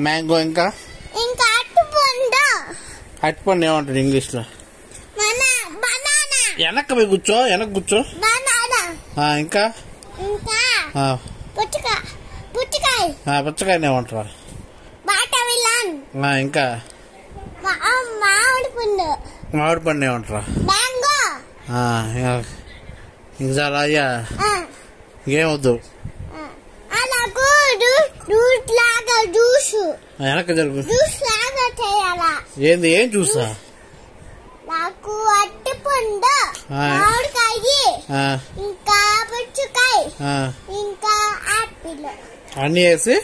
Mango ఇంకా అరటిపండు ఏమంటారు ఇంగ్లీష్ లో? వెనక్కి పోయి కూర్చో, వెనక్కి కూర్చో. ఇంకా పుచ్చకాయని ఏమంటారా? ఇంకా మామిడి పండు ఏమంటారా? ఇంకా చాలా అయ్యా, ఇంకేమొద్దు. వెనక్కి జరుగు. ఏంది? ఏం చూసా? నాకు అరటిపండు, మామిడికాయ, ఇంకా పుచ్చకాయ, ఇంకా ఆపిల్ అన్ని వేసి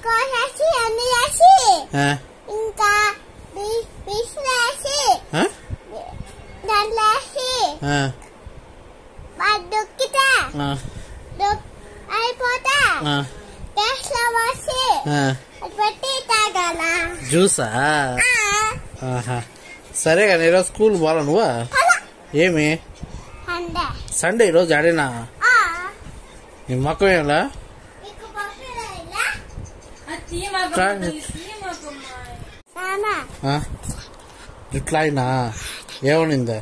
కోసేసి ఇంకా వేసి దాంట్లో వేసి దొక్కితే అయిపోతే గ్యాస్ లో వేసి పెట్టి తాగాల. జ్యూసా? సరే కానీ ఈరోజు స్కూల్ పోవాలా నువ్వా? ఏమి సండే ఈరోజు ఆడినా నీ మొక్కం ఏంలా? ఇట్లా అయినా ఏమనిందా?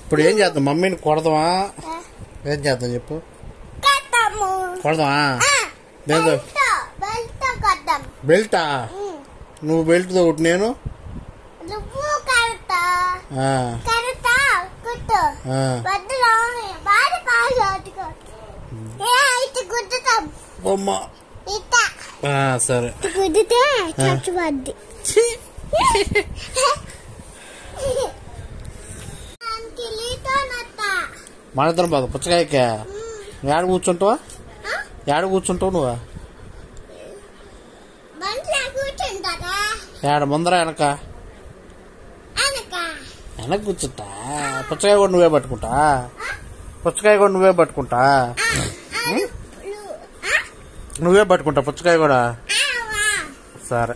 ఇప్పుడు ఏం చేద్దాం? మమ్మీని కొడదామా? ఏం చేద్దాం చెప్పు? కొడదామా? దేంతో? బెల్టా? నువ్వు బెల్ట్ తో కొట్టు, నేను సరే మన ఇద్దరం బాధ పుచ్చకాయకే. ఏడ కూర్చుంటావా? ఏడ కూర్చుంటావు నువ్వు? ఏడ ముందర వెనక? వెనక కూర్చుంటా. పుచ్చకాయ కూడా నువ్వే పట్టుకుంటా? పుచ్చకాయ కూడా నువ్వే పట్టుకుంటా? నువ్వే పట్టుకుంటా పుచ్చకాయ కూడా? సరే.